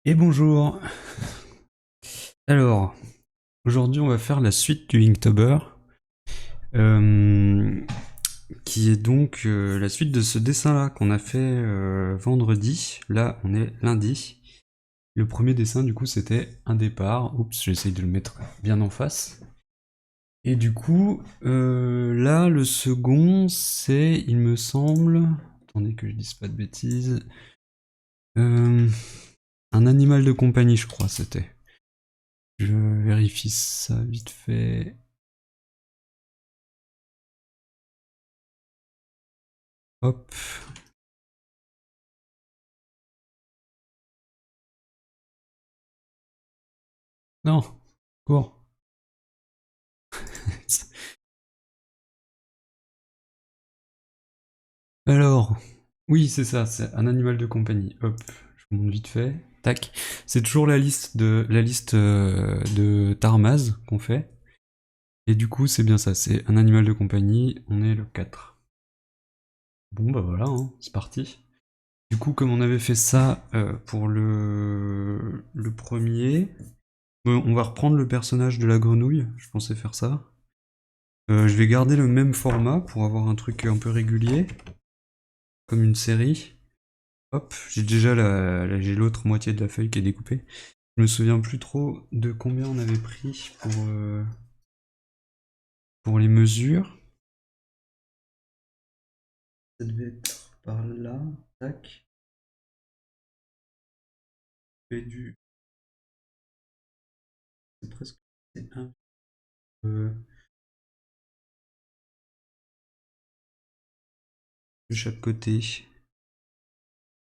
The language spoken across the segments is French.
Et bonjour. Alors, aujourd'hui on va faire la suite du Inktober, euh, qui est donc la suite de ce dessin-là qu'on a fait vendredi. Là, on est lundi. Le premier dessin, du coup, c'était un départ. Oups, j'essaye de le mettre bien en face. Et du coup, là, le second, c'est, il me semble, attendez que je dise pas de bêtises, euh, un animal de compagnie, je crois, c'était. Je vérifie ça vite fait. Hop. Non, cours. Alors, oui, c'est ça, c'est un animal de compagnie. Hop, je vous montre vite fait. Tac. C'est toujours la liste de Tarmaz qu'on fait. Et du coup, c'est bien ça, c'est un animal de compagnie. On est le 4. Bon, bah voilà, hein, c'est parti. Du coup, comme on avait fait ça pour le premier, on va reprendre le personnage de la grenouille. Je pensais faire ça. Je vais garder le même format pour avoir un truc un peu régulier, comme une série. Hop, j'ai déjà j'ai l'autre moitié de la feuille qui est découpée. Je me souviens plus trop de combien on avait pris pour les mesures. Ça devait être par là. Tac. Et c'est presque c'est un euh, de chaque côté.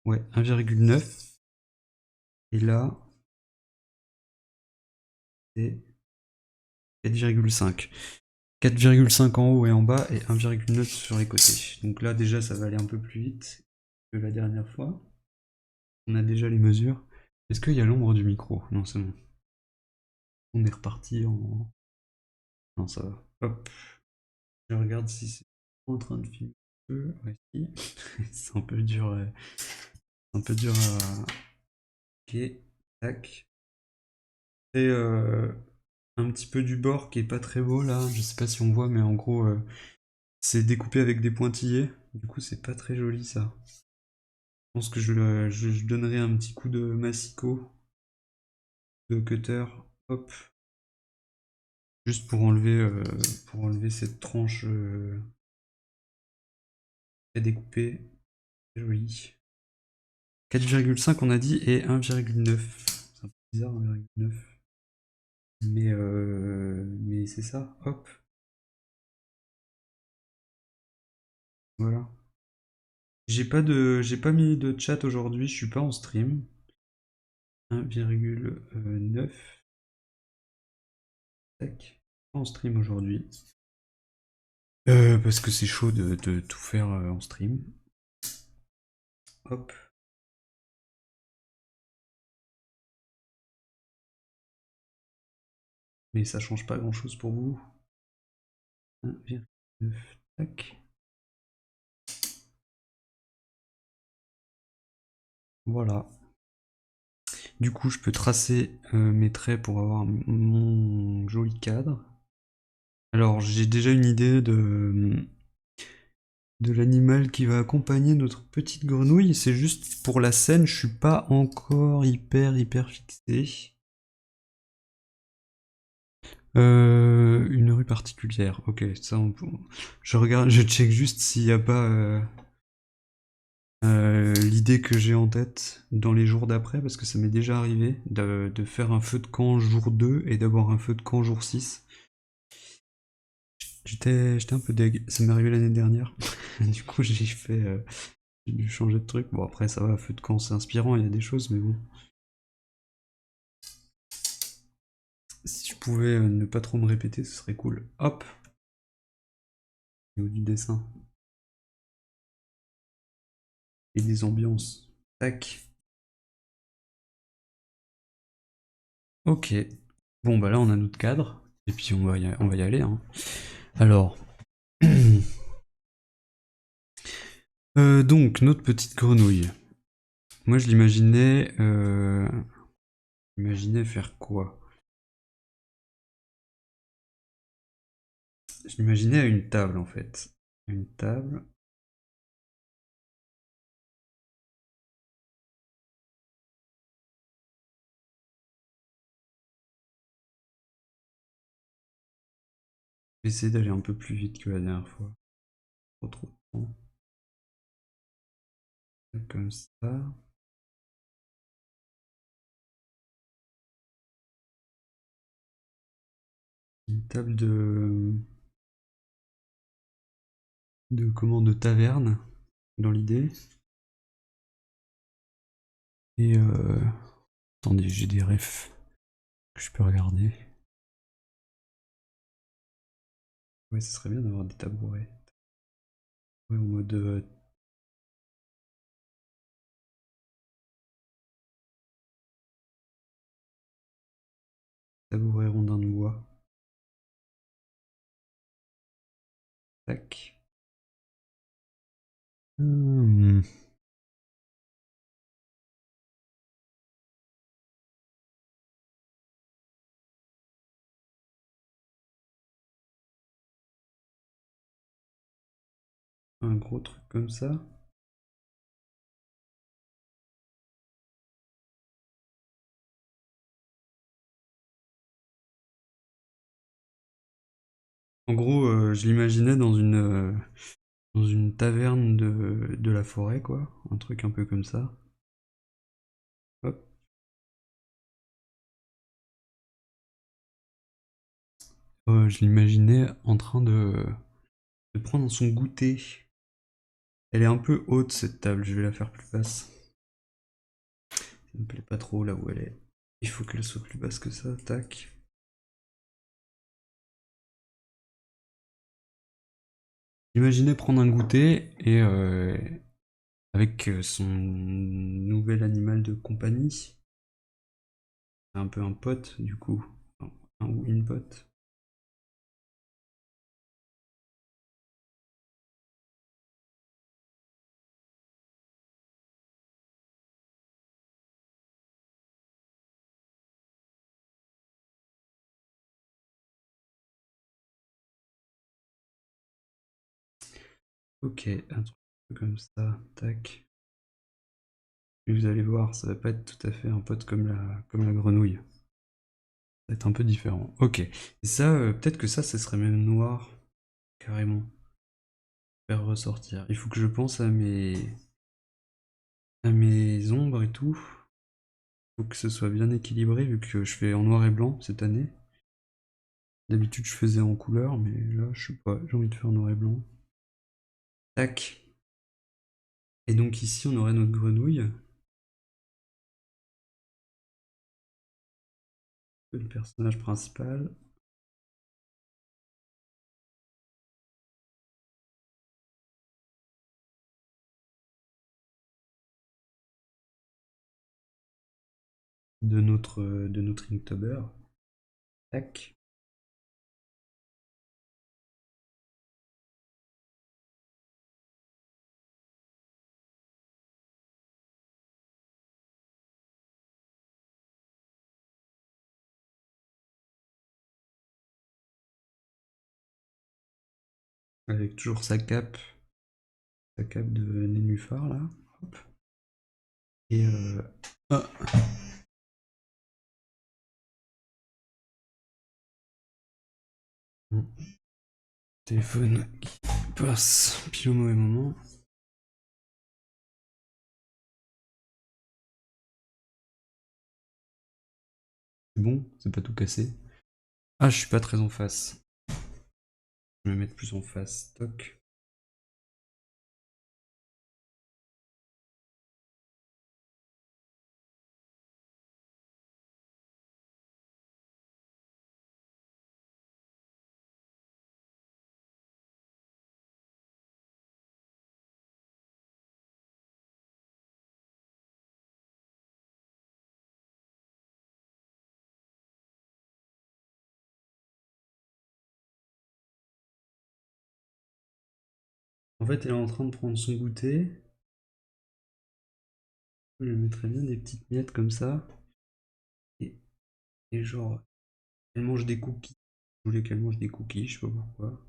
Ouais, 1,9. Et là, c'est 4,5. 4,5 en haut et en bas et 1,9 sur les côtés. Donc là déjà ça va aller un peu plus vite que la dernière fois. On a déjà les mesures. Est-ce qu'il y a l'ombre du micro? Non, c'est bon. On est reparti en... Non, ça va. Hop. Je regarde si c'est en train de filmer un peu. Ouais, si. C'est un peu dur. Un peu dur à... Ok. Tac. Et un petit peu du bord qui est pas très beau là. Je sais pas si on voit, mais en gros, c'est découpé avec des pointillés. Du coup, c'est pas très joli ça. Je pense que je donnerai un petit coup de massicot, de cutter. Hop. Juste pour enlever cette tranche très découpée. Joli. 4,5 on a dit et 1,9. C'est un peu bizarre 1,9. Mais c'est ça, hop, voilà. J'ai pas mis de chat aujourd'hui, je suis pas en stream. 1,9. Tac. Pas en stream aujourd'hui. Parce que c'est chaud de tout faire en stream. Hop. Mais ça change pas grand chose pour vous. 1,9. Tac. Voilà. Du coup, je peux tracer mes traits pour avoir mon joli cadre. Alors, j'ai déjà une idée de l'animal qui va accompagner notre petite grenouille. C'est juste pour la scène, je suis pas encore hyper fixé. Une rue particulière. Ok, ça je regarde, je check juste s'il n'y a pas l'idée que j'ai en tête dans les jours d'après, parce que ça m'est déjà arrivé de faire un feu de camp jour 2 et d'avoir un feu de camp jour 6. J'étais un peu deg. Ça m'est arrivé l'année dernière. Du coup, j'ai dû changer de truc. Bon, après, ça va, feu de camp, c'est inspirant, il y a des choses, mais bon. Si je pouvais ne pas trop me répéter, ce serait cool. Hop, au niveau du dessin. Et des ambiances. Tac. Ok. Bon, bah là, on a notre cadre. Et puis, on va y aller. Hein. Alors. Donc, notre petite grenouille. Moi, je l'imaginais J'imaginais faire quoi? Je l'imaginais à une table en fait. Une table. Je vais essayer d'aller un peu plus vite que la dernière fois. Trop de temps. Comme ça. Une table de taverne dans l'idée. Et attendez, j'ai des refs que je peux regarder. Ouais, ce serait bien d'avoir des tabourets. Ouais, en mode tabouret rondin de bois. Tac. Hmm. Un gros truc comme ça. En gros, je l'imaginais dans une taverne de la forêt, quoi. Un truc un peu comme ça. Hop. Je l'imaginais en train de prendre son goûter. Elle est un peu haute cette table, je vais la faire plus basse. Ça me plaît pas trop là où elle est. Il faut qu'elle soit plus basse que ça, tac. J'imaginais prendre un goûter et avec son nouvel animal de compagnie. Un peu un pote du coup. Un ou une pote. Ok, un truc comme ça, tac. Et vous allez voir, ça va pas être tout à fait un pote comme la grenouille. Ça va être un peu différent. Ok. Et ça, peut-être que ça serait même noir, carrément. Faire ressortir. Il faut que je pense à mes ombres et tout. Il faut que ce soit bien équilibré vu que je fais en noir et blanc cette année. D'habitude, je faisais en couleur, mais là, je sais pas, j'ai envie de faire noir et blanc. Tac. Et donc ici, on aurait notre grenouille, le personnage principal. De notre Inktober. Tac. Avec toujours sa cape de nénuphar là. Hop. Et ah, mon téléphone qui passe pile au mauvais moment. C'est bon, c'est pas tout cassé. Ah, je suis pas très en face. Je vais me mettre plus en face. Toc. En fait, elle est en train de prendre son goûter. Je lui mettrais bien des petites miettes comme ça. Et Et genre, elle mange des cookies. Je voulais qu'elle mange des cookies, je sais pas pourquoi.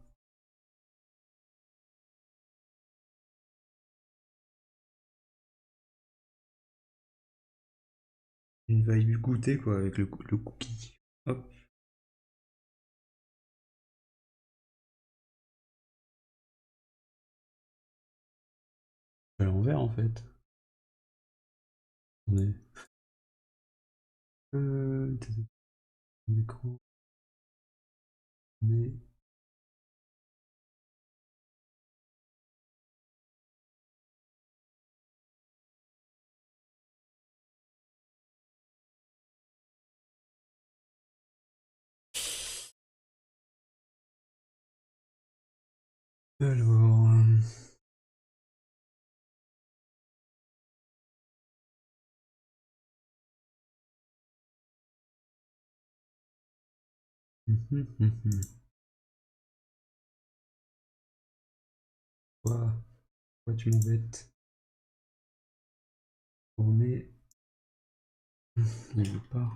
Une vibe goûter quoi avec le cookie. Hop, à l'envers en fait. On est. Euh, écran. On est. Alors. Quoi? Pourquoi tu m'embêtes? On met. Il veut pas.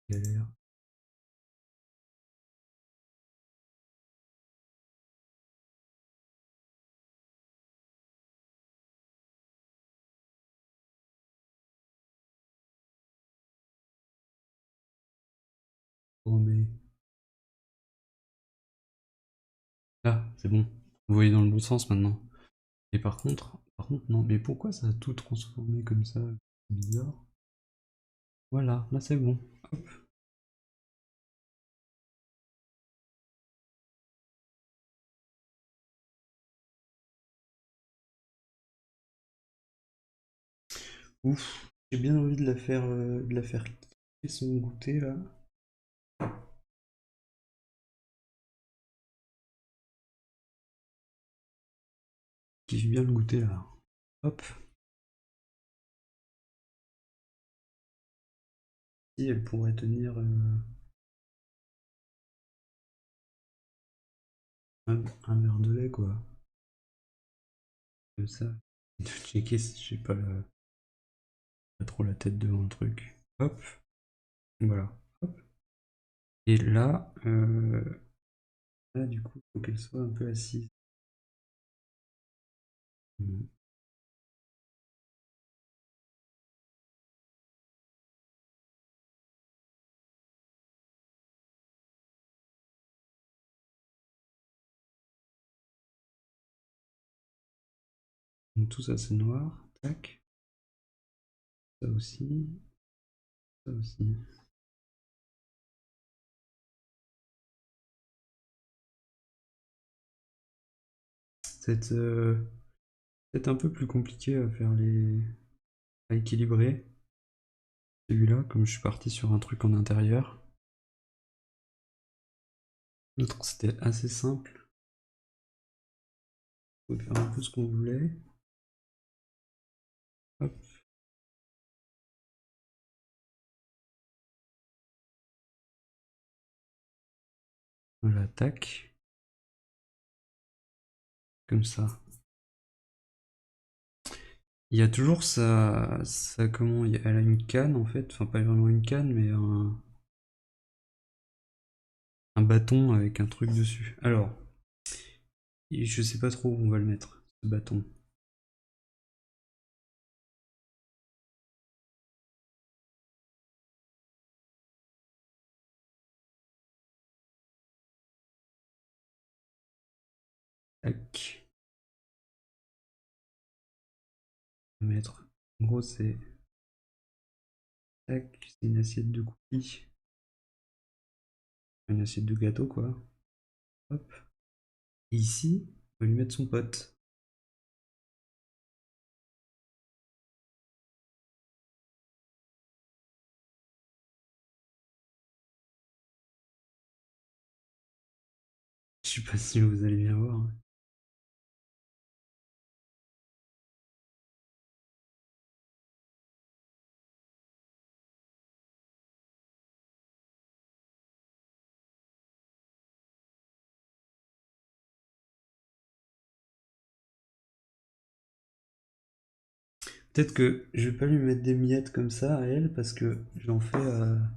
Galère. On met. Ah, c'est bon. Vous voyez dans le bon sens maintenant. Et par contre, non. Mais pourquoi ça a tout transformé comme ça? C'est bizarre. Voilà, là c'est bon. Hop. Ouf. J'ai bien envie de la faire kiffer son goûter là. Kiffe bien le goûter là. Hop. Si elle pourrait tenir un verre de lait quoi. Comme ça. De checker si j'ai pas trop la tête devant le truc. Hop. Voilà. Hop. Et là du coup, il faut qu'elle soit un peu assise. Hmm. Donc tout ça c'est noir. Tac. Ça aussi. Ça aussi. C'est peut-être un peu plus compliqué à faire à équilibrer. Celui-là, comme je suis parti sur un truc en intérieur. L'autre, c'était assez simple. On pouvait faire un peu ce qu'on voulait. Hop, voilà, tac. Comme ça. Il y a toujours comment, elle a une canne en fait. Enfin, pas vraiment une canne, mais un bâton avec un truc dessus. Alors, je sais pas trop où on va le mettre, ce bâton. Tac. On va mettre. En gros, c'est. Tac. C'est une assiette de cookies. Une assiette de gâteau, quoi. Hop. Et ici, on va lui mettre son pote. Je sais pas si vous allez bien voir. Peut-être que je vais pas lui mettre des miettes comme ça à elle parce que j'en fais à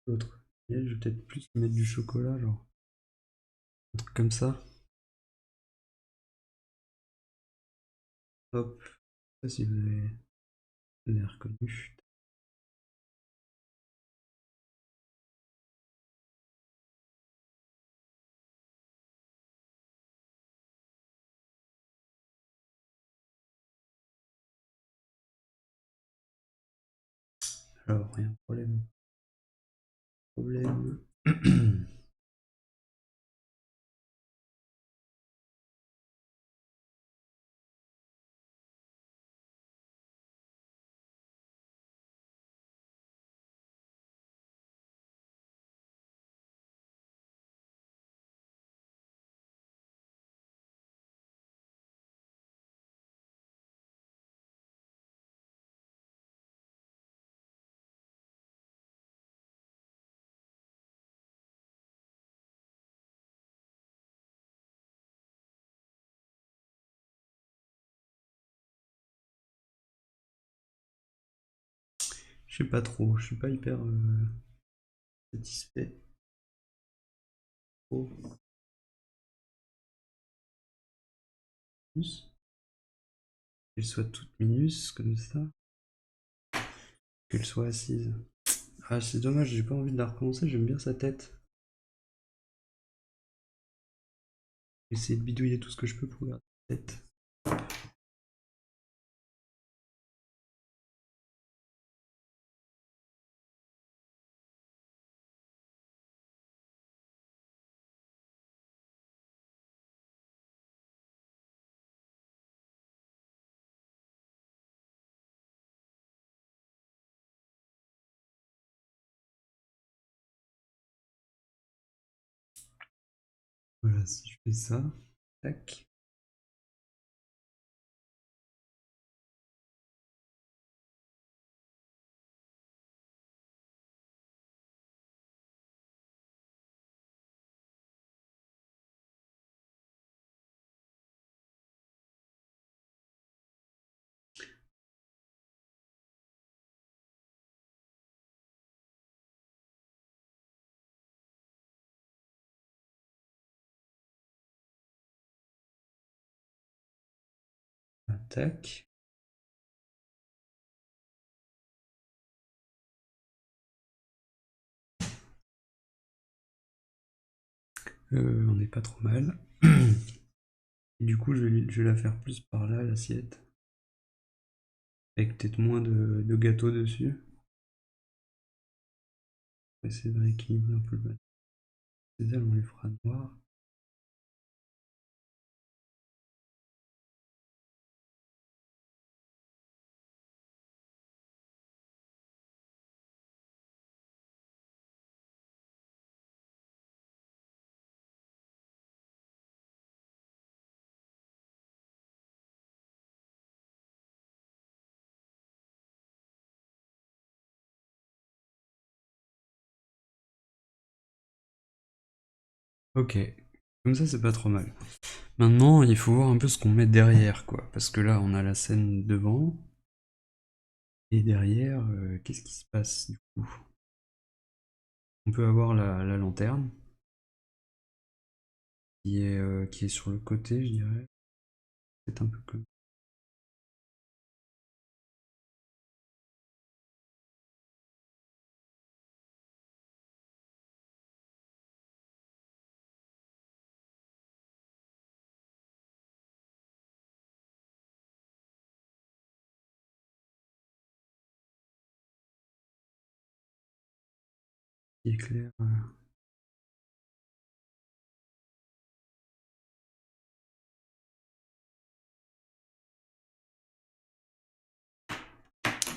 l'autre. Et elle, je vais peut-être plus lui mettre du chocolat, genre un truc comme ça. Hop. Je sais pas si vous avez reconnu. Alors, rien de problème. Problème. Je sais pas trop, je suis pas hyper satisfait. Oh, plus. Qu'elle soit toute minus comme ça. Qu'elle soit assise. Ah, c'est dommage, j'ai pas envie de la recommencer, j'aime bien sa tête. Essayer de bidouiller tout ce que je peux pour garder sa tête. Voilà, si je fais ça, tac. Tac. On n'est pas trop mal. Et du coup, je vais la faire plus par là, l'assiette. Avec peut-être moins de gâteau dessus. On va essayer de rééquilibrer un peu le bas. Les ailes, on les fera noir. Ok. Comme ça, c'est pas trop mal. Maintenant, il faut voir un peu ce qu'on met derrière, quoi. Parce que là, on a la scène devant. Et derrière, qu'est-ce qui se passe, du coup? On peut avoir la lanterne. Qui est sur le côté, je dirais. C'est un peu comme. Qui éclaire.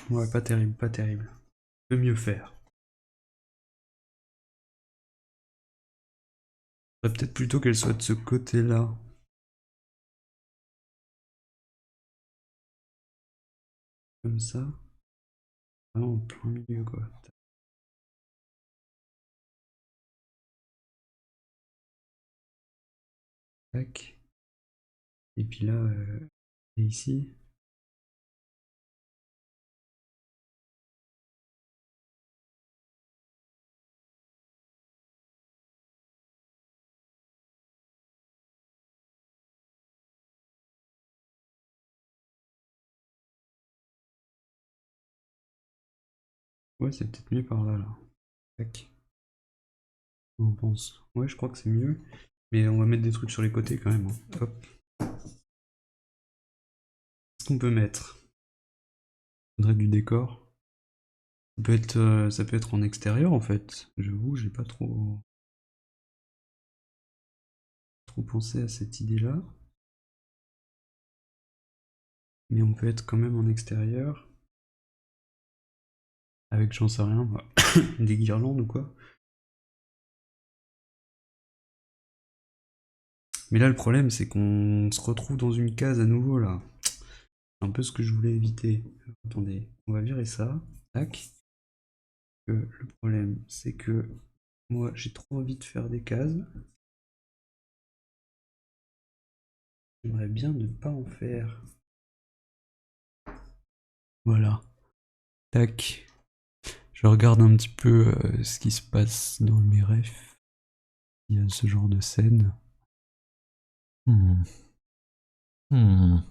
Ouais, pas terrible, pas terrible. Peut mieux faire. Faudrait peut-être plutôt qu'elle soit de ce côté-là. Comme ça. Vraiment en plein milieu, quoi. Tac. Et puis là, et ici. Ouais, c'est peut-être mieux par là, là. Tac. On pense. Ouais, je crois que c'est mieux. Mais on va mettre des trucs sur les côtés quand même, hein. Hop. Qu'est-ce qu'on peut mettre? Faudrait du décor. Ça peut être en extérieur en fait. J'avoue, j'ai pas trop pensé à cette idée-là. Mais on peut être quand même en extérieur. Avec, j'en sais rien, moi, des guirlandes ou quoi. Mais là, le problème, c'est qu'on se retrouve dans une case à nouveau là. C'est un peu ce que je voulais éviter. Attendez, on va virer ça. Tac. Le problème, c'est que moi, j'ai trop envie de faire des cases. J'aimerais bien ne pas en faire. Voilà. Tac. Je regarde un petit peu ce qui se passe dans mes refs. Il y a ce genre de scène. Hmm. Hmm.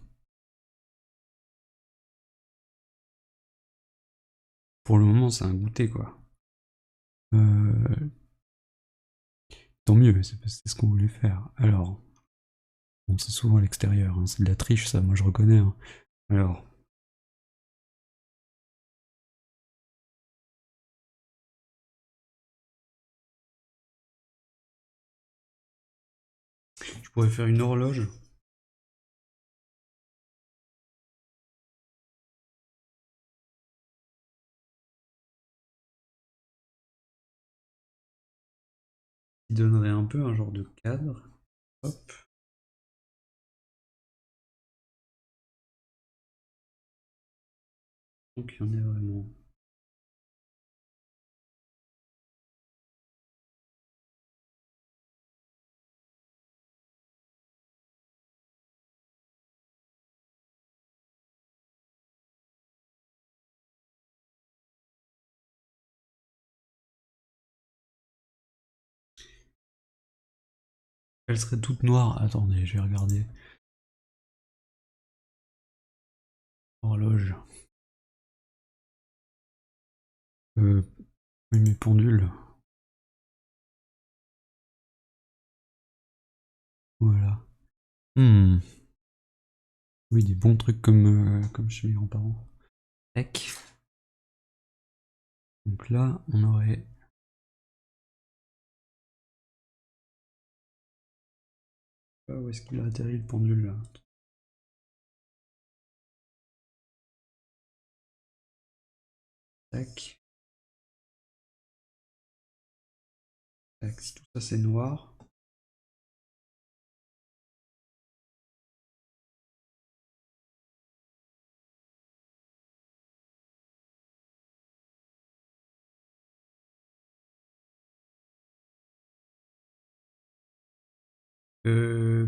Pour le moment, c'est un goûter, quoi. Euh, Tant mieux, c'est ce qu'on voulait faire. Alors, bon, c'est souvent à l'extérieur, hein, c'est de la triche, ça, moi je reconnais, hein. Alors, je pourrais faire une horloge qui donnerait un peu un genre de cadre. Hop. Donc, il y en a vraiment. Elle serait toute noire. Attendez, je vais regarder. Horloge. Oui, mes pendules. Voilà. Hmm. Oui, des bons trucs comme chez mes grands-parents. Tac. Donc là, on aurait. Ah, où est-ce qu'il a atterri le pendule là? Tac. Tac. Si tout ça c'est noir.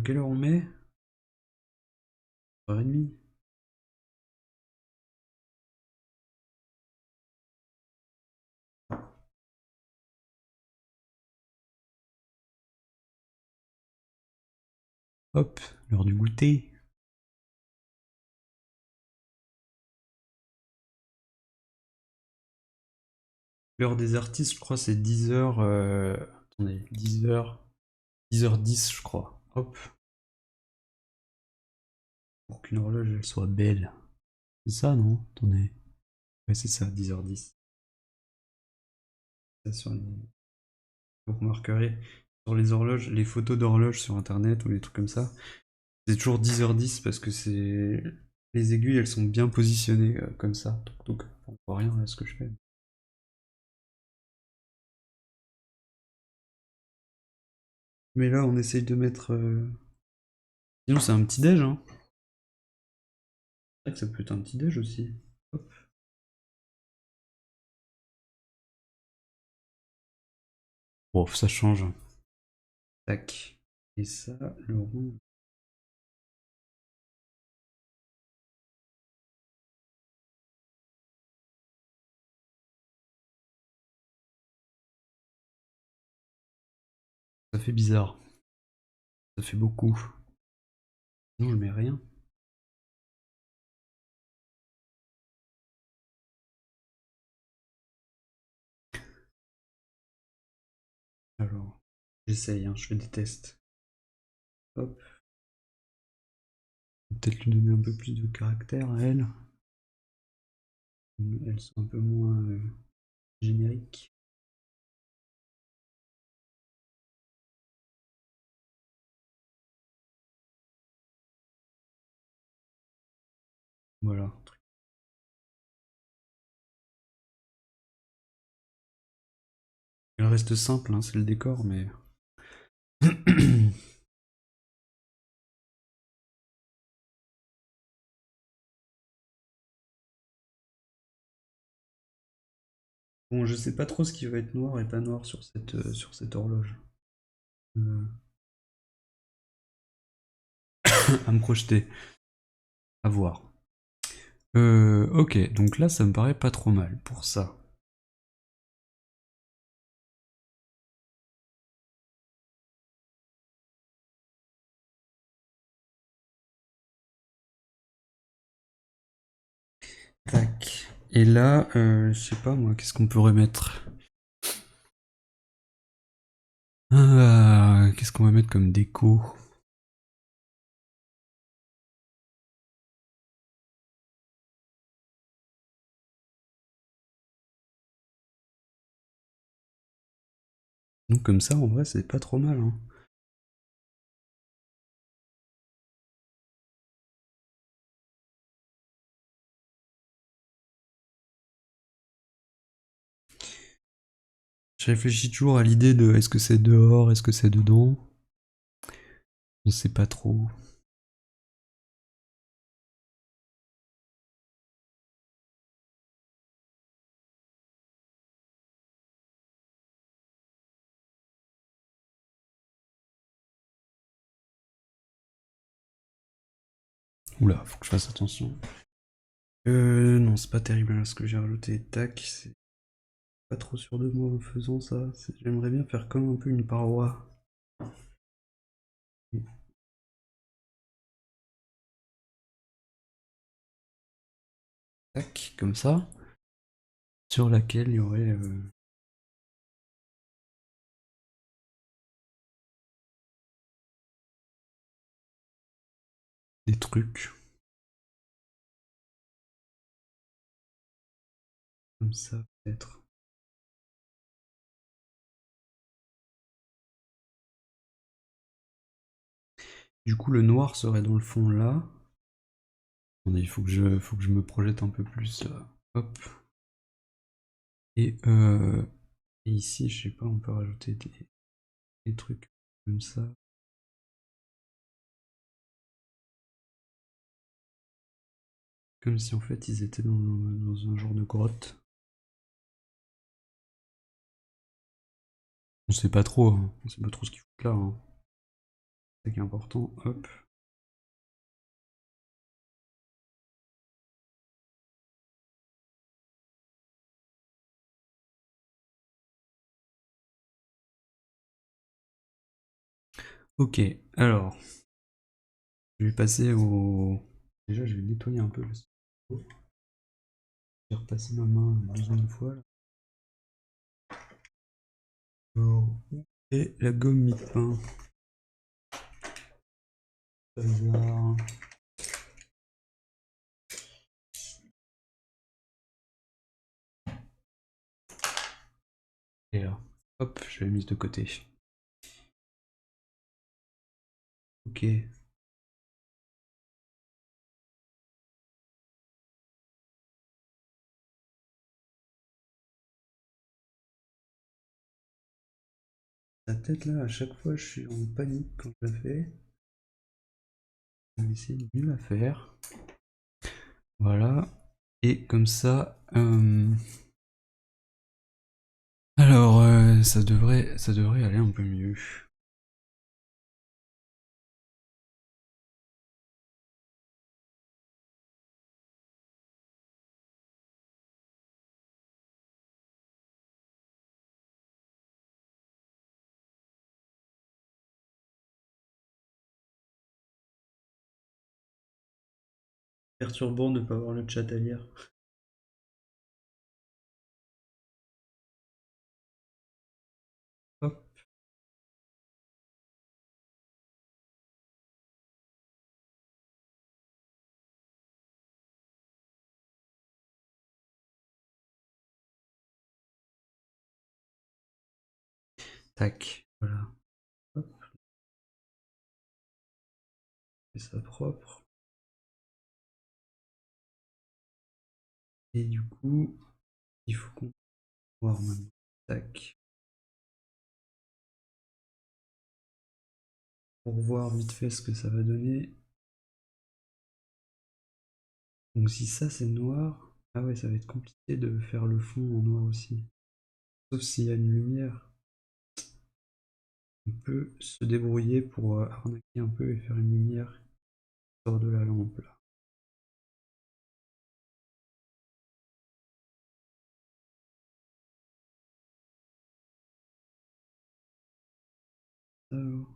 Quelle heure on met? 3h30. Hop, l'heure du goûter. L'heure des artistes, je crois, c'est 10h. Attendez, 10h. 10h10, je crois. Hop. Pour qu'une horloge elle soit belle. C'est ça, non? Attendez. Ouais, c'est ça, 10h10. Ça, vous remarquerez sur les horloges, les photos d'horloges sur internet ou les trucs comme ça, c'est toujours 10h10 parce que c'est. Les aiguilles, elles sont bien positionnées comme ça. Donc, on voit rien à ce que je fais. Mais là, on essaye de mettre. Sinon, c'est un petit déj, hein. C'est vrai que ça peut être un petit déj aussi. Hop. Bon, ça change. Tac. Et ça, le rond. Ça fait bizarre. Ça fait beaucoup. Non, je mets rien. Alors, j'essaye, hein, je fais des tests. Hop. Peut-être lui donner un peu plus de caractère à elle. Elles sont un peu moins génériques. Voilà. Elle reste simple, hein, c'est le décor, mais... Bon, je sais pas trop ce qui va être noir et pas noir sur cette horloge. Euh, à me projeter. À voir. Ok, donc là, ça me paraît pas trop mal pour ça. Tac. Et là, je sais pas moi, qu'est-ce qu'on pourrait mettre? Ah, qu'est-ce qu'on va mettre comme déco? Donc comme ça, en vrai, c'est pas trop mal, hein. Je réfléchis toujours à l'idée de est-ce que c'est dehors, est-ce que c'est dedans? On sait pas trop. Oula, faut que je fasse attention. Non, c'est pas terrible là, ce que j'ai rajouté. Tac, c'est pas trop sûr de moi en faisant ça. J'aimerais bien faire comme un peu une paroi. Tac, comme ça. Sur laquelle il y aurait des trucs. Comme ça, peut-être. Du coup, le noir serait dans le fond là. Attendez, faut que je me projette un peu plus là. Hop. Et, et ici, je sais pas, on peut rajouter des trucs comme ça. Comme si en fait ils étaient dans un genre de grotte. On sait pas trop, hein. On sait pas trop ce qu'ils foutent là, hein. C'est ça qui est important. Hop. Ok, alors, je vais passer au. Déjà, je vais nettoyer un peu le stylo. Je vais repasser ma main une deuxième fois là. Alors, et la gomme mi-pain. Hasard. Et là, hop, je l'ai mise de côté. Ok. La tête là, à chaque fois, je suis en panique quand je la fais. Je vais essayer de mieux la faire. Voilà. Et comme ça. Alors, ça devrait aller un peu mieux. Perturbant de ne pas avoir le chat à lire. Hop. Tac, voilà. Hop, fais ça propre. Et du coup, il faut qu'on voit maintenant. Tac. Pour voir vite fait ce que ça va donner. Donc si ça c'est noir, ah ouais, ça va être compliqué de faire le fond en noir aussi. Sauf s'il y a une lumière. On peut se débrouiller pour arnaquer un peu et faire une lumière qui sort de la lampe là. Alors,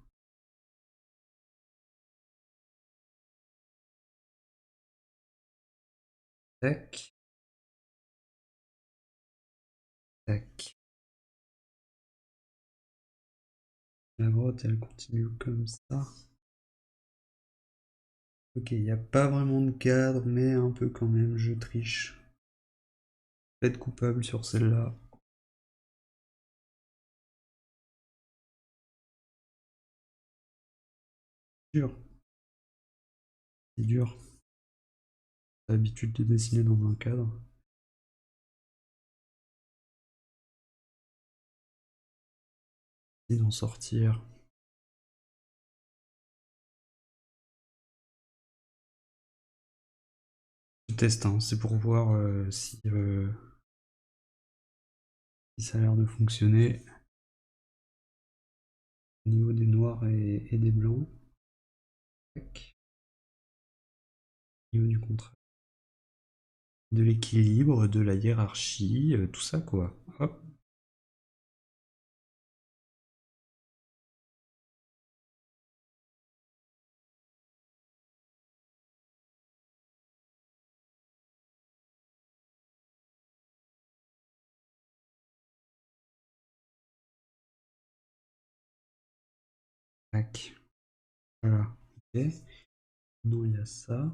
tac, tac. La grotte elle continue comme ça. Ok, il n'y a pas vraiment de cadre, mais un peu quand même, je triche. Être coupable sur celle-là. Dur, c'est dur. T'as l'habitude de dessiner dans un cadre. Et d'en sortir. Je teste, hein, c'est pour voir si ça a l'air de fonctionner. Au niveau des noirs et des blancs. Tac. Au niveau du contraste. De l'équilibre, de la hiérarchie, tout ça quoi. Hop. Tac. Voilà. Ok. Non, il y a ça.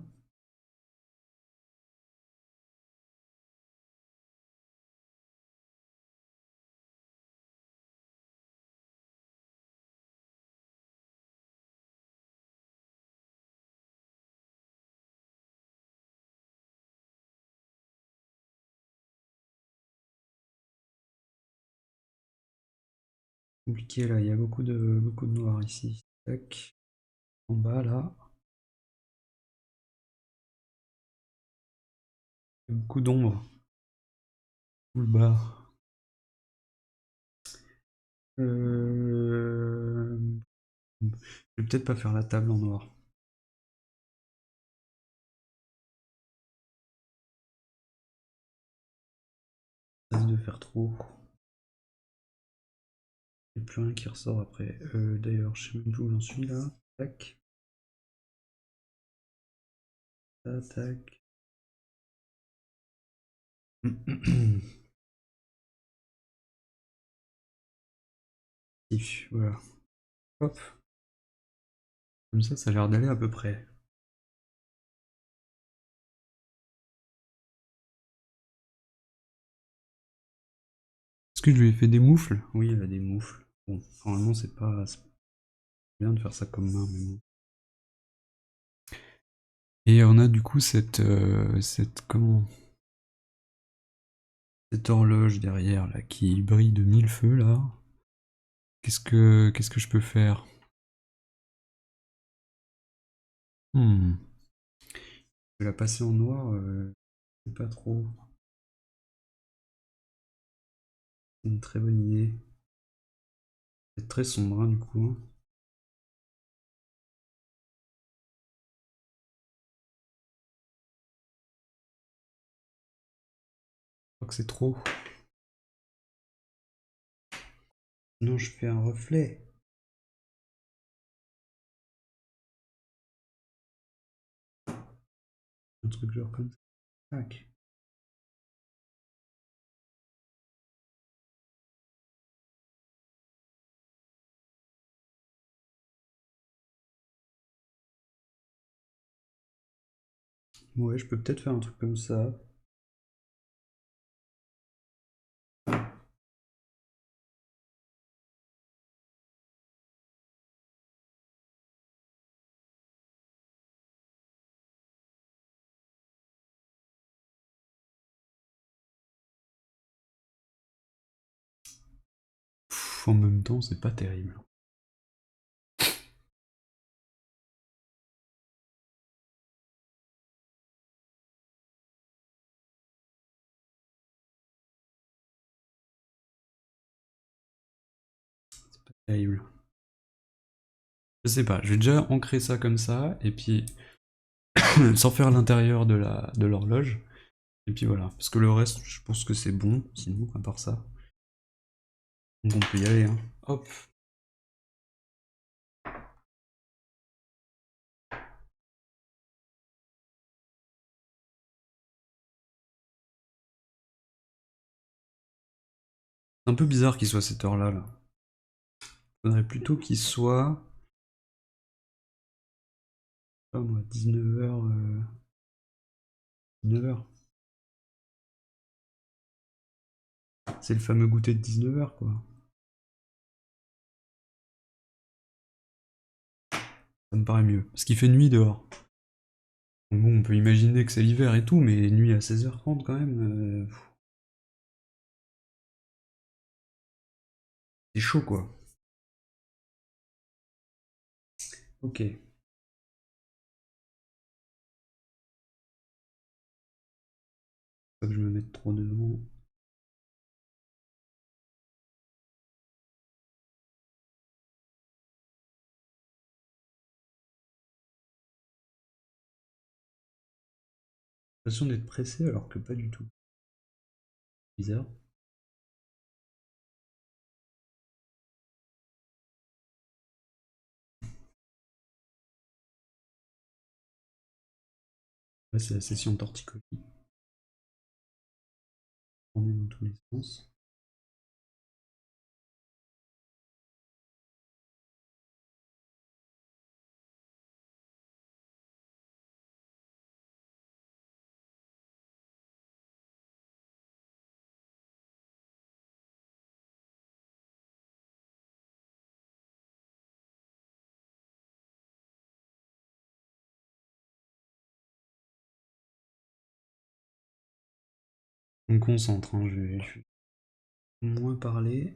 Compliqué là, il y a beaucoup de noir ici. Tac. En bas là, il y a beaucoup d'ombre. Tout le bas. Je vais peut-être pas faire la table en noir. Ça risque de faire trop. Il n'y a plus rien qui ressort après. D'ailleurs, je sais même plus où j'en suis là. Tac. Tac, tac. Voilà. Hop. Comme ça a l'air d'aller à peu près. Est-ce que je lui ai fait des moufles? Oui, il a des moufles. Bon, normalement, c'est bien de faire ça comme main, mais bon. Et on a du coup comment? Cette horloge derrière là qui brille de mille feux là. Qu'est-ce que je peux faire? Hmm. Je vais la passer en noir, je sais pas trop. C'est une très bonne idée. C'est très sombre hein, du coup, hein. Je crois que c'est trop. Sinon je fais un reflet. Un truc genre comme ça. Tac. Ouais, je peux peut-être faire un truc comme ça. en même temps, c'est pas terrible. C'est pas terrible. Je sais pas, je vais déjà ancrer ça comme ça, et puis sans faire l'intérieur de l'horloge. Et puis voilà, parce que le reste, je pense que c'est bon, sinon, à part ça. Donc on peut y aller, hein. Hop. C'est un peu bizarre qu'il soit cette heure-là, là. Faudrait plutôt qu'il soit... pas moi, 19h... 19h. C'est le fameux goûter de 19h, quoi. Ça me paraît mieux. Parce qu'il fait nuit dehors. Donc bon, on peut imaginer que c'est l'hiver et tout, mais nuit à 16h30 quand même... c'est chaud, quoi. Ok. Pas que je me mette trop devant. J'ai l'impression d'être pressé alors que pas du tout. Bizarre. Là, c'est la session torticolis. On est dans tous les sens. On me concentre, hein, je vais moins parler.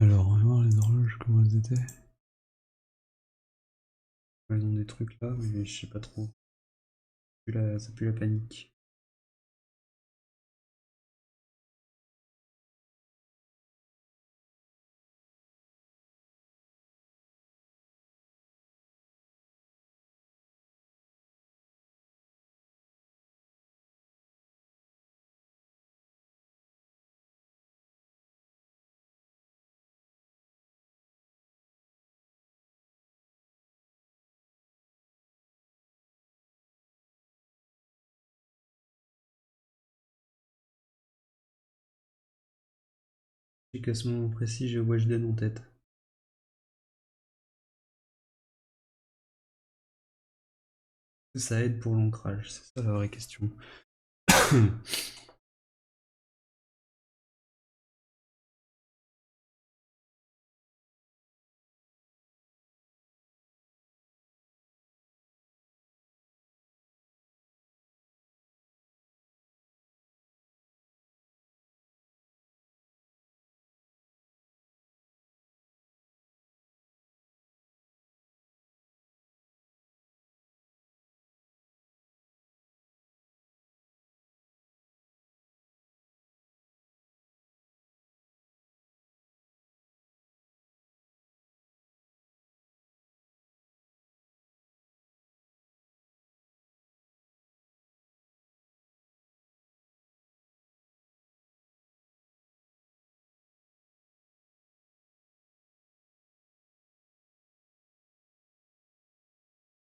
Alors, on va voir les horloges, comment elles étaient. Elles ont des trucs là, mais je sais pas trop. Ça pue la panique. Je sais qu'à ce moment précis, j'ai Weshden en tête. Ça aide pour l'ancrage, c'est ça la vraie question.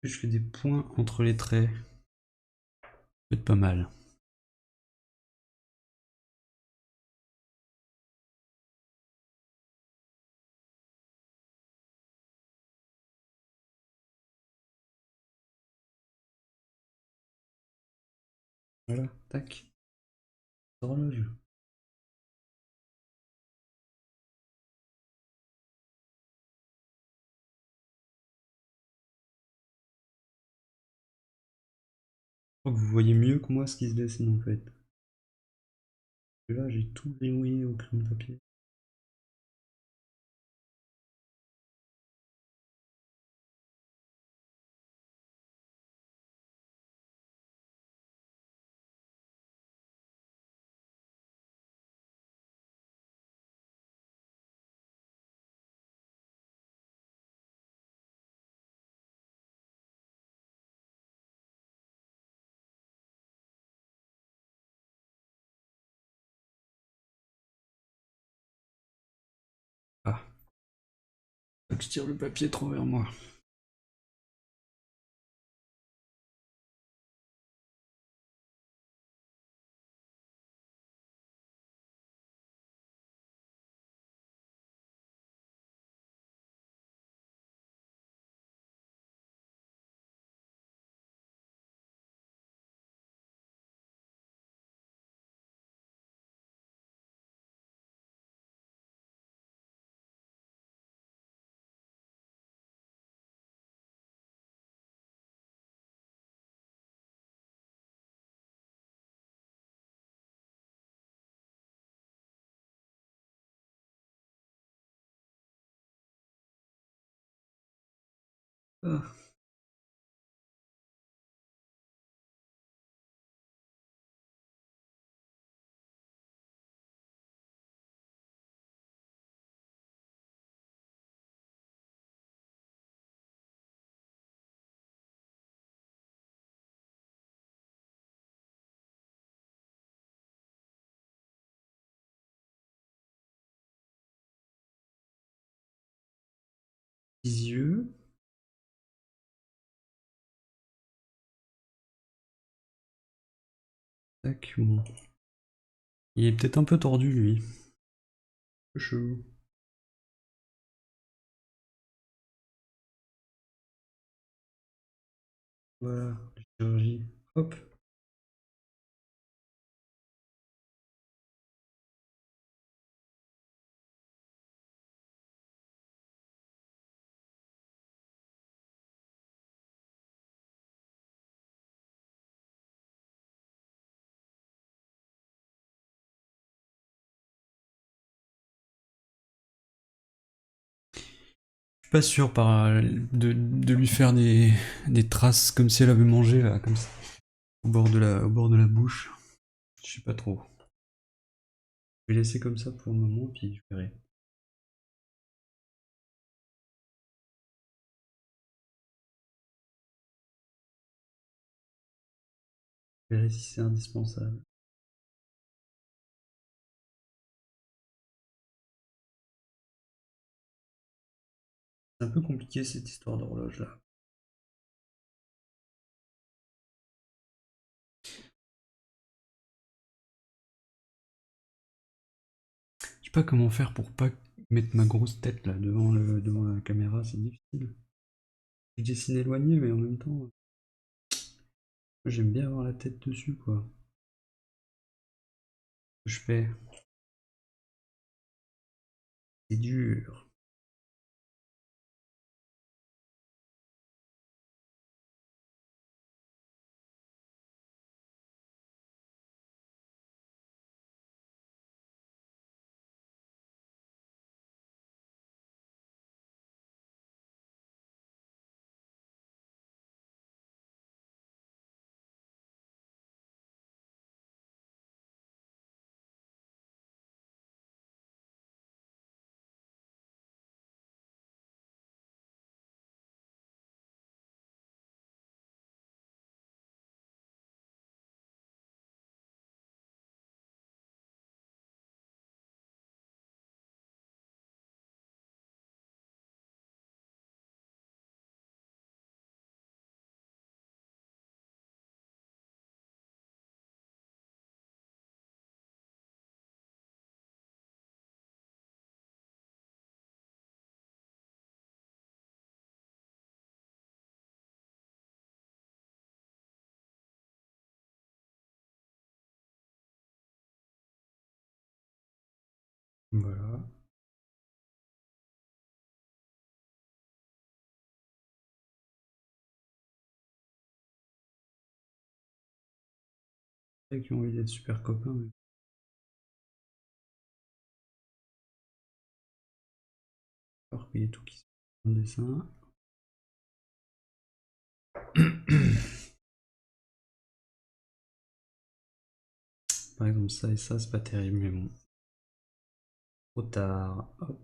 Je fais des points entre les traits. Ça peut être pas mal. Voilà, tac. Horloge. Je crois que vous voyez mieux que moi ce qui se dessine en fait. Et là, j'ai tout gribouillé au crayon de papier. Ah, faut que je tire le papier trop vers moi. Ah, les yeux. Tac, bon. Il est peut-être un peu tordu, lui. Chelou. Voilà, la chirurgie. Hop. Je suis pas sûr de lui faire des traces comme si elle avait mangé, là, comme ça. Au bord de la bouche. Je sais pas trop. Je vais laisser comme ça pour le moment, puis je verrai. Je verrai si c'est indispensable. C'est un peu compliqué cette histoire d'horloge là. Je sais pas comment faire pour pas mettre ma grosse tête là devant la caméra, c'est difficile. Je dessine éloigné, mais en même temps, j'aime bien avoir la tête dessus quoi. Je fais, c'est dur. Voilà. C'est qui ont envie d'être super copains. Alors qu'il y a tout qui se fait dans le dessin. Par exemple, ça et ça, c'est pas terrible, mais bon. Trop tard. Hop.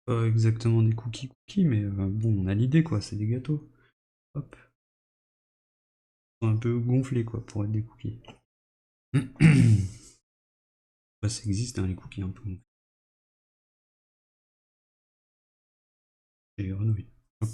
Pas exactement des cookies, mais bon, on a l'idée quoi, c'est des gâteaux. Hop. Ils sont un peu gonflés quoi, pour être des cookies. Bah, ça existe hein, les cookies un peu gonflés. Et les grenouilles. Hop.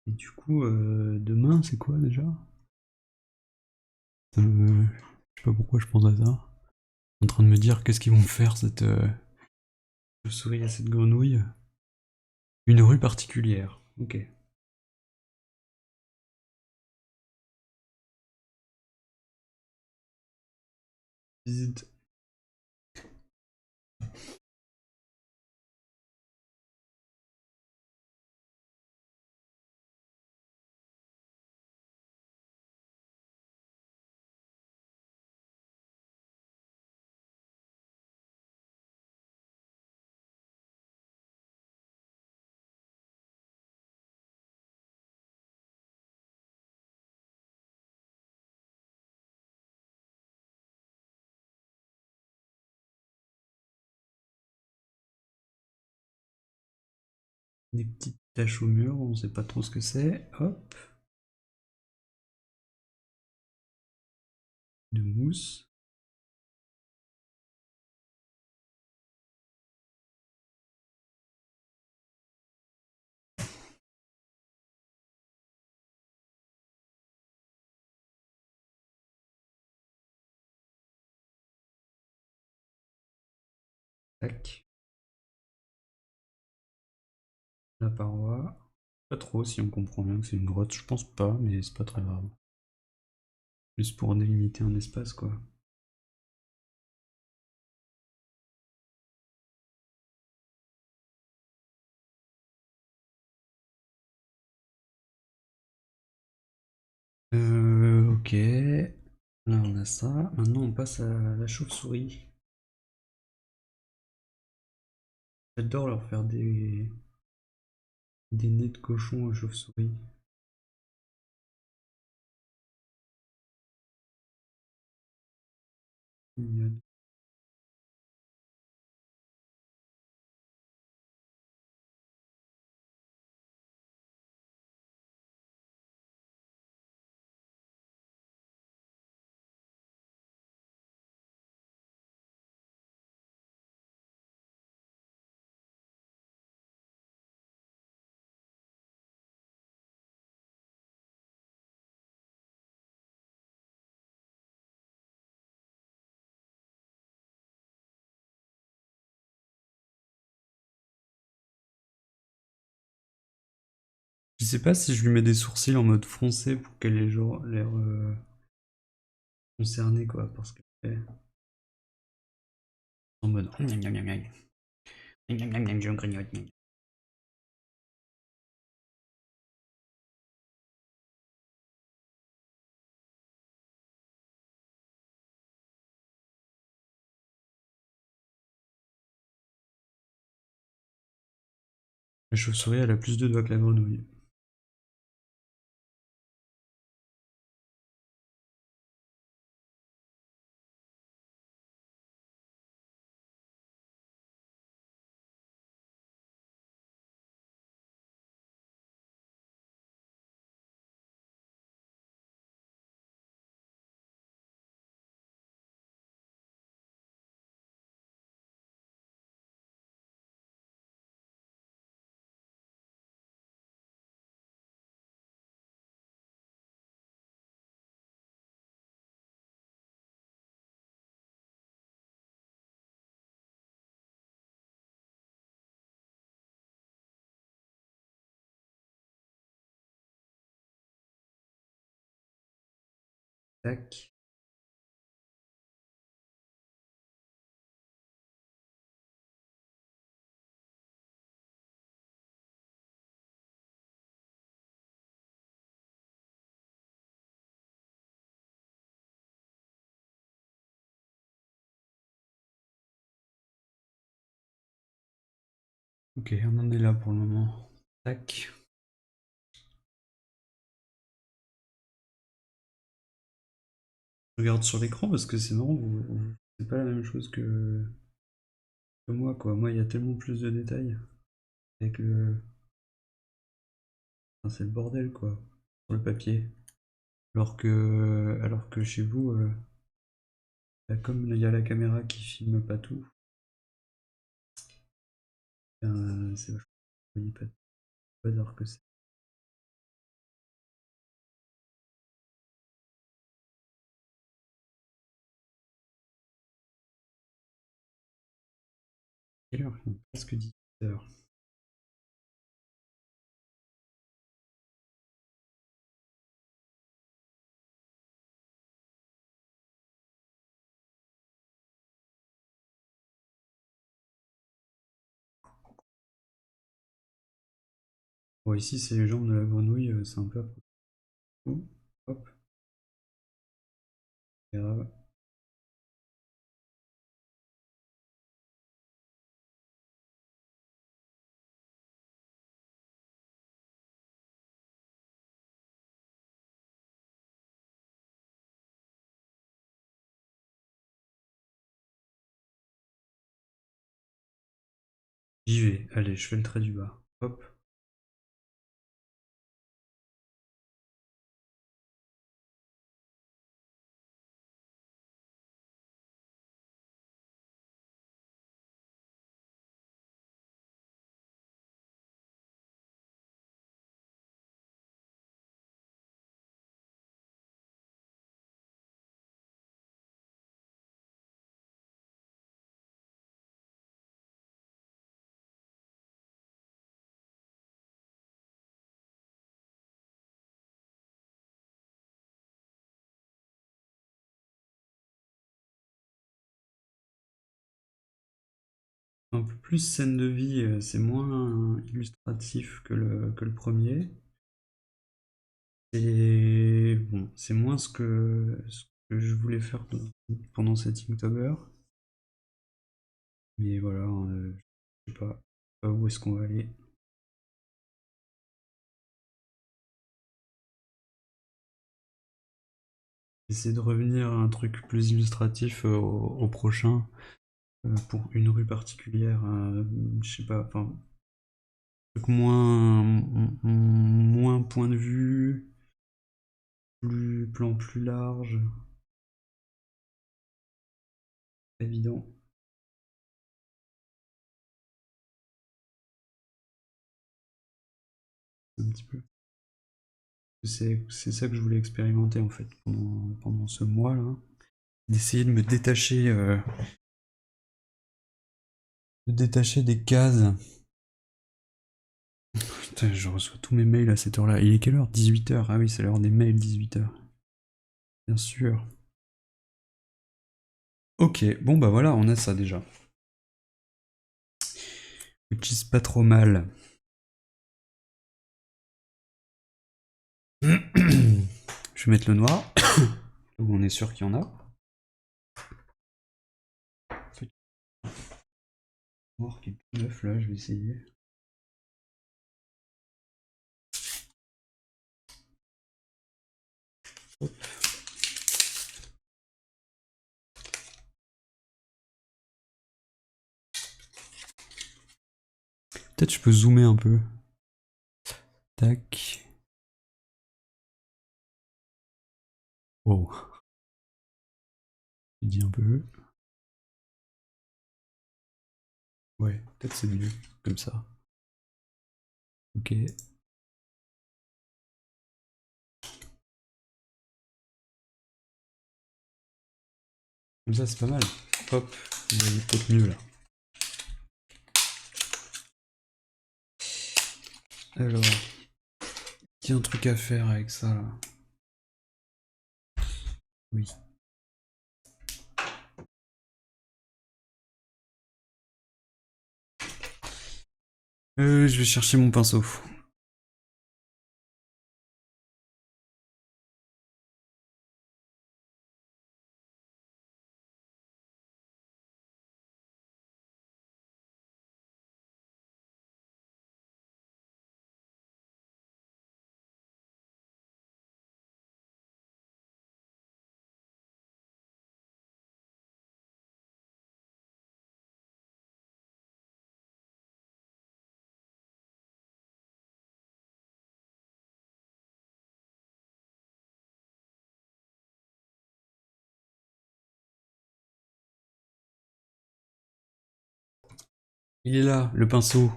Et du coup, demain, c'est quoi déjà? Je sais pas pourquoi je pense à ça. Je suis en train de me dire qu'est-ce qu'ils vont faire cette chauve-souris à cette grenouille. Une rue particulière. Ok. Visite. Des petites taches au mur, on sait pas trop ce que c'est. Hop. De mousse. Tac. La paroi. Pas trop si on comprend bien que c'est une grotte, je pense pas, mais c'est pas très grave. Juste pour délimiter un espace quoi. Ok. Là on a ça. Maintenant on passe à la chauve-souris. J'adore leur faire des nez de cochon aux chauves-souris. Mignonne. sais pas si je lui mets des sourcils en mode foncé pour qu'elle ait genre l'air concernée quoi, parce que en mode je grignote. La chauve-souris elle a plus de doigts que la grenouille. Tac. Ok, on en est là pour le moment. Tac. Je regarde sur l'écran parce que c'est marrant, c'est pas la même chose que moi quoi. Moi il y a tellement plus de détails avec le. Enfin, c'est le bordel quoi sur le papier. Alors que chez vous, bah, comme il y a la caméra qui filme pas tout, c'est vachement. Vous voyez pas d'heure que c'est. Quelle heure? Il est presque 18 heures. Bon, ici c'est les jambes de la grenouille, c'est un peu à propos. Hop, grave. J'y vais, allez, je fais le trait du bas. Hop. Un peu plus scène de vie, c'est moins illustratif que le premier. Et bon, c'est moins ce que je voulais faire pendant cet Inktober. Mais voilà, je sais pas où est-ce qu'on va aller. Essayer de revenir à un truc plus illustratif au prochain, pour une rue particulière, je sais pas, enfin, un truc moins point de vue, plus plan plus large, évident, un petit peu. C'est ça que je voulais expérimenter en fait pendant ce mois-là, d'essayer de détacher des cases Putain, je reçois tous mes mails à cette heure-là. Il est quelle heure? 18h. Ah oui, c'est l'heure des mails, 18h. Bien sûr. Ok, bon bah voilà, on a ça déjà. Which is pas trop mal. Je vais mettre le noir. Où on est sûr qu'il y en a. Le noir qui est tout neuf là, je vais essayer. Hop. Peut-être je peux zoomer un peu. Tac. Oh. Je dis un peu. Ouais, peut-être c'est mieux comme ça. Ok. Comme ça c'est pas mal. Hop, vous voyez peut-être mieux là. Alors, il y a un truc à faire avec ça là. Oui. Je vais chercher mon pinceau. Il est là, le pinceau.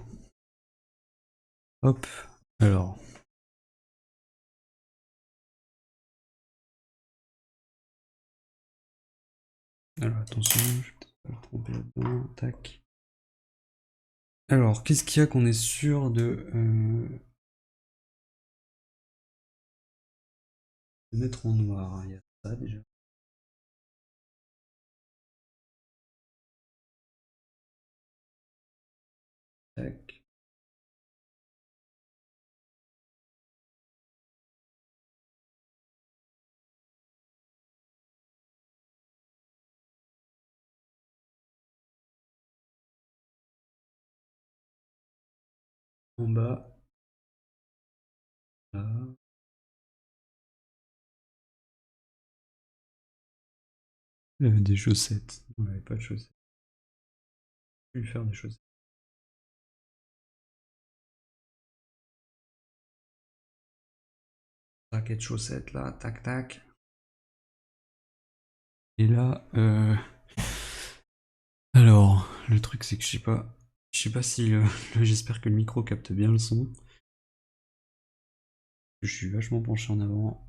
Hop. Alors. Alors attention, je vais peut-être pas le tromper là-dedans. Tac. Alors, qu'est-ce qu'il y a qu'on est sûr de mettre en noir? Il y a ça déjà. Tac. En bas. Là. Des chaussettes. On n'avait pas de chaussettes. Je vais lui faire des chaussettes. Paquet de chaussettes là, tac tac. Et là, alors, le truc c'est que je sais pas si, j'espère que le micro capte bien le son. Je suis vachement penché en avant.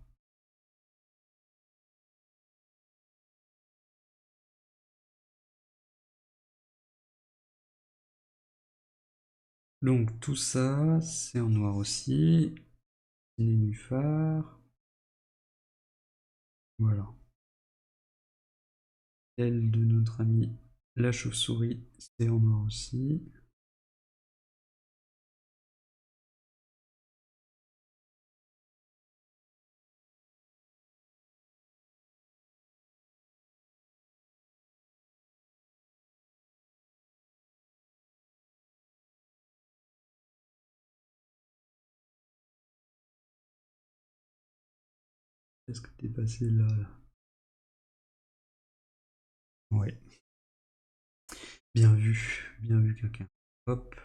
Donc tout ça, c'est en noir aussi. Nénuphar. Voilà. Celle de notre ami la chauve-souris, c'est en noir aussi. Est-ce que t'es passé là, là? Ouais. Bien vu quelqu'un. Hop.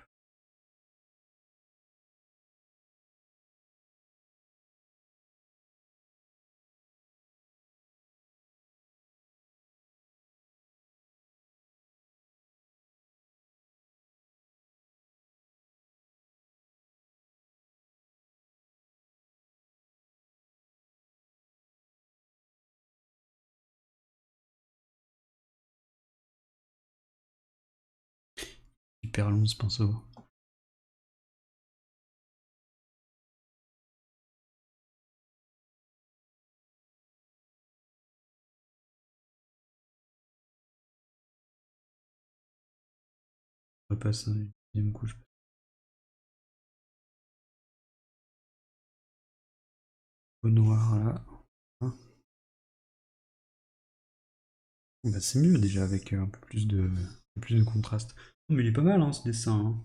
Hyper long ce pinceau. On repasse une deuxième couche. Au noir là. Ah. Bah, c'est mieux déjà avec un peu plus de contraste. Mais il est pas mal hein, ce dessin, hein.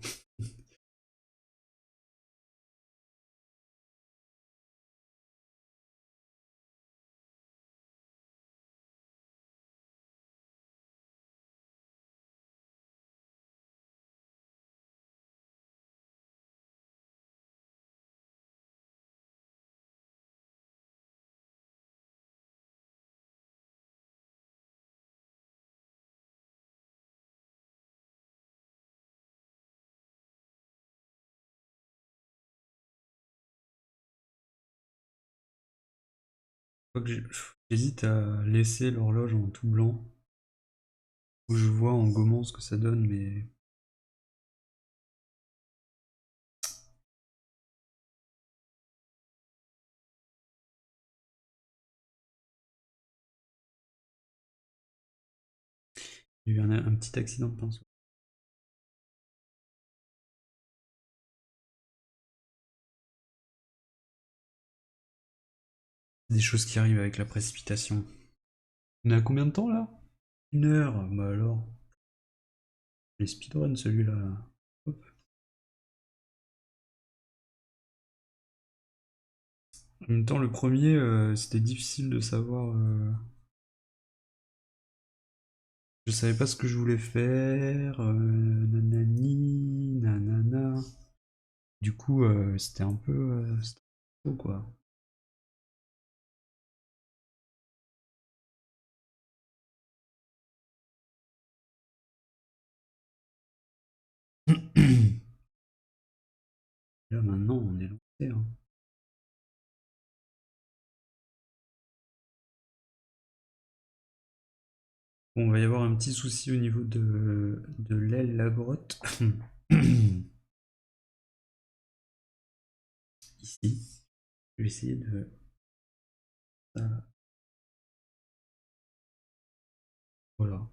J'hésite à laisser l'horloge en tout blanc, où je vois en gommant ce que ça donne, mais il y a eu un petit accident de pinceau. Des choses qui arrivent avec la précipitation. On est à combien de temps là? 1 heure. Bah alors, les speedrun celui-là. Hop. En même temps, le premier, c'était difficile de savoir. Je savais pas ce que je voulais faire. Nanani, nanana. Du coup, c'était un peu. C'était chaud, quoi. Là maintenant, on est lancé, hein. Bon, il va y avoir un petit souci au niveau de l'aile la grotte. Ici. Je vais essayer de. Voilà.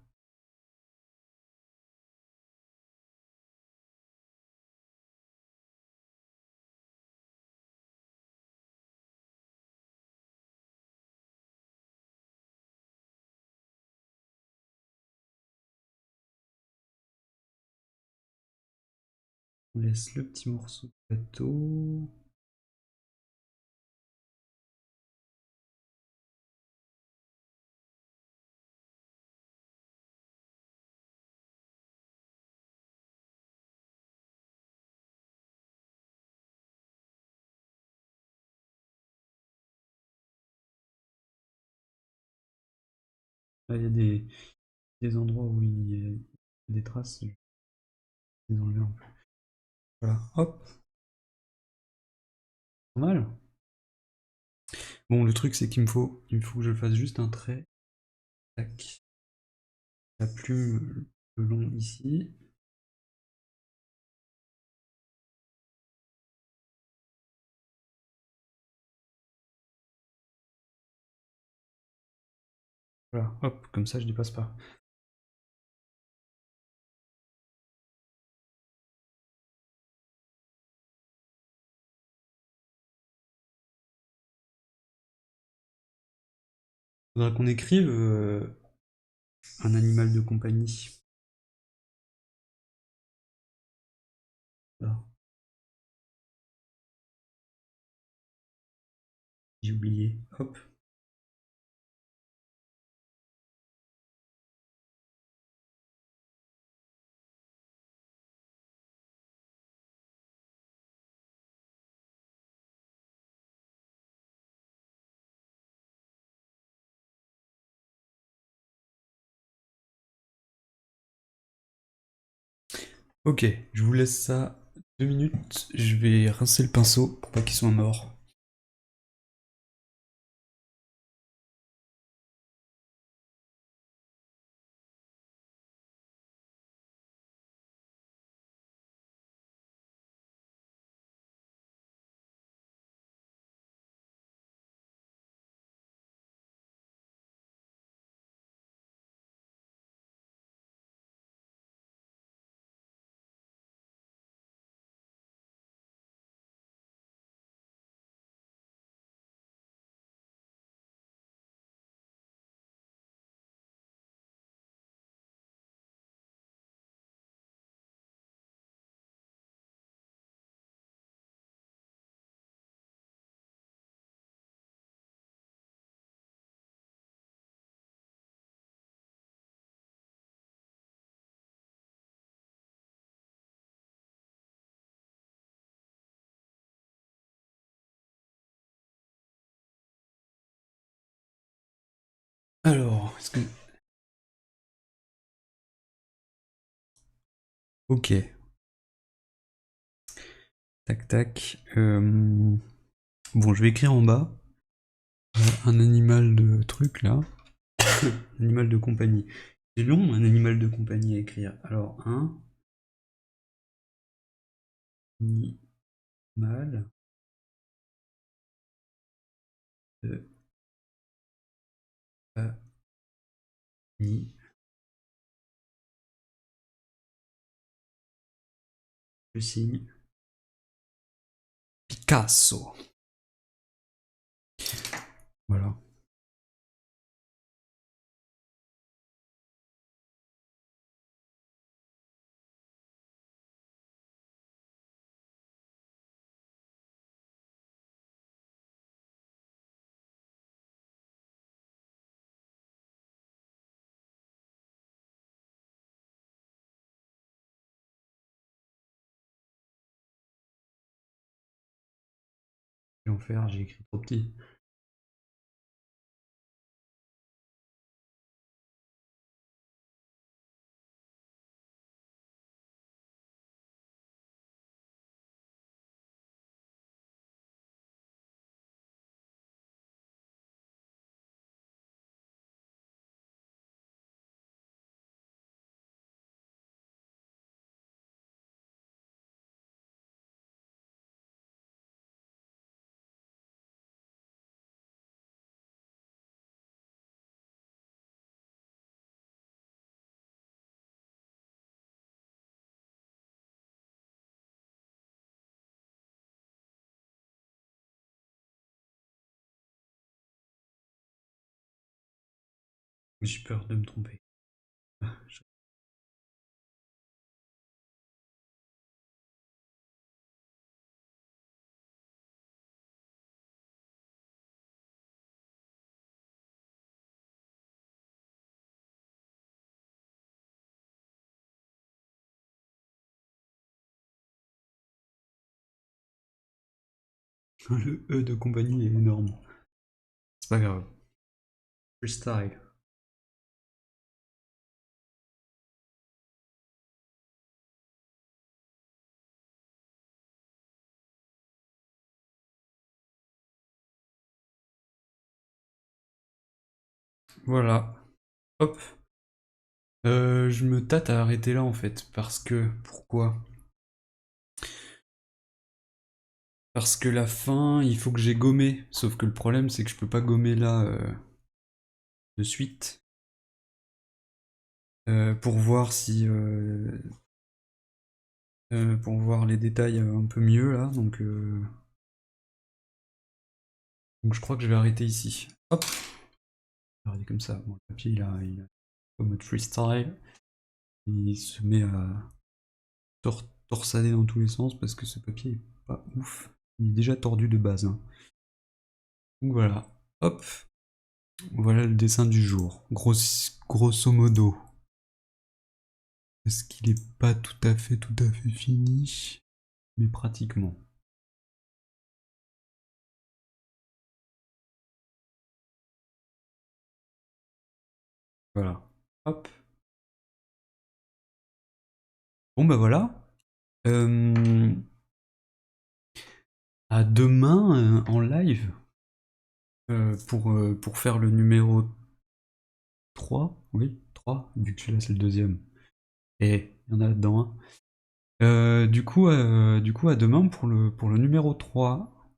On laisse le petit morceau de gâteau. Là, il y a des endroits où il y a des traces. Je vais les enlever un peu. Voilà. Hop. Pas mal. Bon, le truc, c'est qu'il me faut que je fasse juste un trait. Tac. La plume le long ici. Voilà. Hop. Comme ça, je dépasse pas. Faudra qu'on écrive un animal de compagnie. Voilà. J'ai oublié. Hop. Ok, je vous laisse ça 2 minutes. Je vais rincer le pinceau pour pas qu'il soit mort. Est-ce que... Ok. Tac tac. Bon, je vais écrire en bas un animal de truc là. Animal de compagnie. C'est long un animal de compagnie à écrire. Alors, un animal de compagnie. Je signe. Picasso. Voilà. Je vais en faire, j'ai écrit trop petit. J'ai peur de me tromper. Le E de compagnie est énorme. C'est pas grave. Freestyle. Voilà. Hop. Je me tâte à arrêter là en fait. Parce que... Pourquoi? Parce que la fin, il faut que j'ai gommé. Sauf que le problème, c'est que je peux pas gommer là de suite. Pour voir si... pour voir les détails un peu mieux là. Donc je crois que je vais arrêter ici. Hop. Arrêter comme ça. Bon, le papier, il a en mode freestyle. Il se met à torsader dans tous les sens parce que ce papier est pas ouf. Il est déjà tordu de base, hein. Donc voilà. Hop. Voilà le dessin du jour. Grosso modo. Parce qu'il est pas tout à fait fini. Mais pratiquement. Voilà. Hop. Bon bah voilà. Euh, à demain en live pour faire le numéro 3. Oui, 3 vu que celui-là c'est le deuxième. Et il y en a là-dedans, hein. Du coup, à demain pour le numéro 3.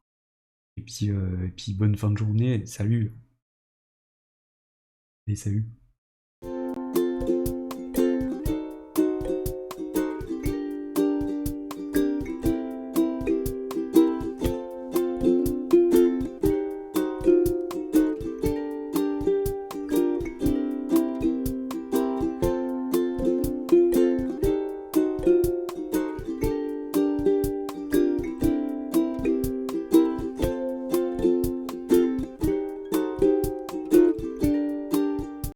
Et puis bonne fin de journée. Salut. Et salut.